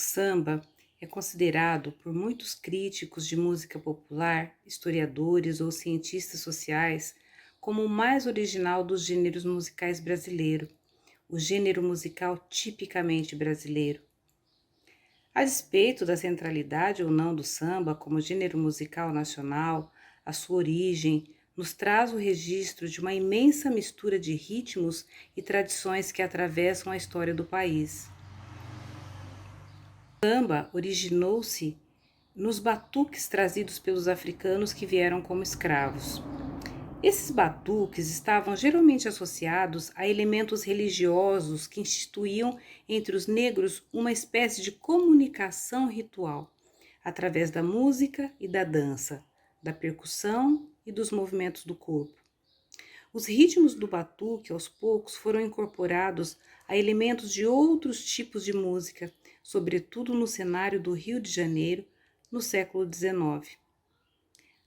samba é considerado por muitos críticos de música popular, historiadores ou cientistas sociais como o mais original dos gêneros musicais brasileiro, o gênero musical tipicamente brasileiro. A despeito da centralidade ou não do samba como gênero musical nacional, a sua origem nos traz o registro de uma imensa mistura de ritmos e tradições que atravessam a história do país. O samba originou-se nos batuques trazidos pelos africanos que vieram como escravos. Esses batuques estavam geralmente associados a elementos religiosos que instituíam entre os negros uma espécie de comunicação ritual, através da música e da dança, da percussão e dos movimentos do corpo. Os ritmos do batuque, aos poucos, foram incorporados a elementos de outros tipos de música, sobretudo no cenário do Rio de Janeiro, no século XIX.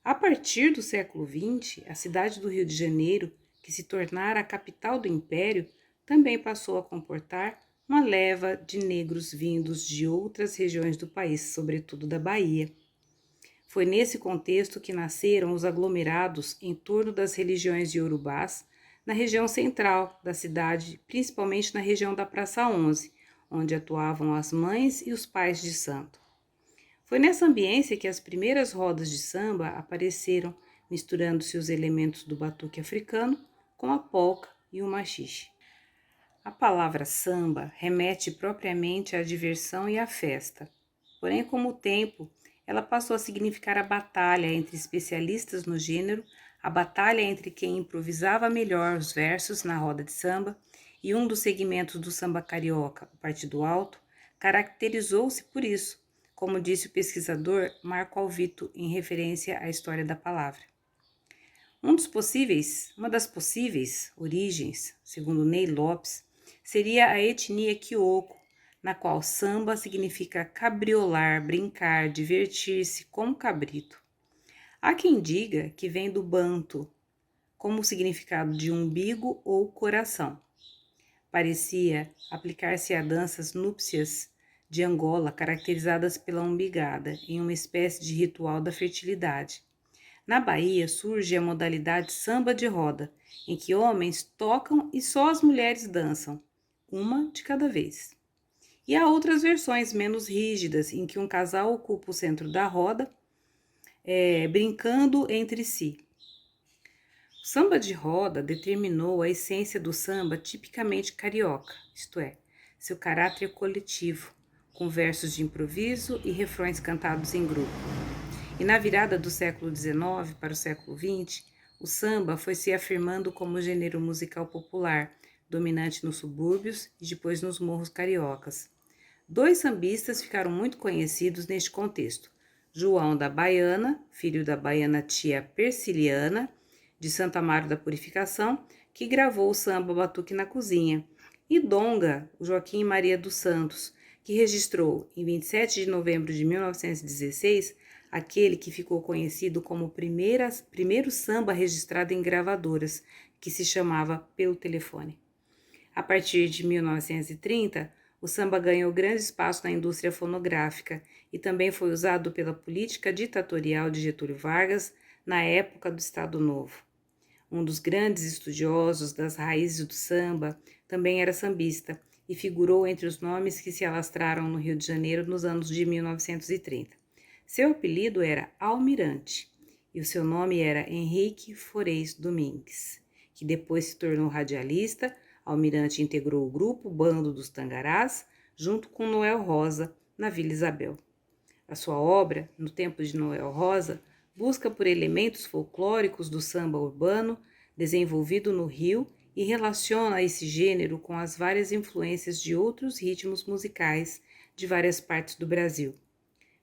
A partir do século XX, a cidade do Rio de Janeiro, que se tornara a capital do Império, também passou a comportar uma leva de negros vindos de outras regiões do país, sobretudo da Bahia. Foi nesse contexto que nasceram os aglomerados em torno das religiões iorubás, na região central da cidade, principalmente na região da Praça 11, onde atuavam as mães e os pais de santo. Foi nessa ambiência que as primeiras rodas de samba apareceram, misturando-se os elementos do batuque africano com a polca e o machixe. A palavra samba remete propriamente à diversão e à festa, porém, com o tempo, ela passou a significar a batalha entre especialistas no gênero, a batalha entre quem improvisava melhor os versos na roda de samba, e um dos segmentos do samba carioca, o Partido Alto, caracterizou-se por isso, como disse o pesquisador Marco Alvito em referência à história da palavra. Uma das possíveis origens, segundo Ney Lopes, seria a etnia Kioco, na qual samba significa cabriolar, brincar, divertir-se como cabrito. Há quem diga que vem do banto, como o significado de umbigo ou coração. Parecia aplicar-se a danças núpcias de Angola, caracterizadas pela umbigada, em uma espécie de ritual da fertilidade. Na Bahia surge a modalidade samba de roda, em que homens tocam e só as mulheres dançam, uma de cada vez. E há outras versões menos rígidas, em que um casal ocupa o centro da roda, brincando entre si. O samba de roda determinou a essência do samba tipicamente carioca, isto é, seu caráter coletivo, com versos de improviso e refrões cantados em grupo. E na virada do século XIX para o século XX, o samba foi se afirmando como gênero musical popular, dominante nos subúrbios e depois nos morros cariocas. Dois sambistas ficaram muito conhecidos neste contexto: João da Baiana, filho da baiana tia Persiliana, de Santo Amaro da Purificação, que gravou o samba Batuque na Cozinha, e Donga, Joaquim Maria dos Santos, que registrou, em 27 de novembro de 1916, aquele que ficou conhecido como o primeiro samba registrado em gravadoras, que se chamava Pelo Telefone. A partir de 1930, o samba ganhou grande espaço na indústria fonográfica e também foi usado pela política ditatorial de Getúlio Vargas na época do Estado Novo. Um dos grandes estudiosos das raízes do samba também era sambista e figurou entre os nomes que se alastraram no Rio de Janeiro nos anos de 1930. Seu apelido era Almirante e o seu nome era Henrique Forez Domingues, que depois se tornou radialista. Almirante integrou o grupo Bando dos Tangarás, junto com Noel Rosa, na Vila Isabel. A sua obra, No Tempo de Noel Rosa, busca por elementos folclóricos do samba urbano desenvolvido no Rio e relaciona esse gênero com as várias influências de outros ritmos musicais de várias partes do Brasil.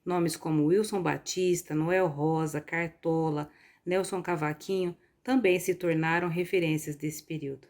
Nomes como Wilson Batista, Noel Rosa, Cartola, Nelson Cavaquinho também se tornaram referências desse período.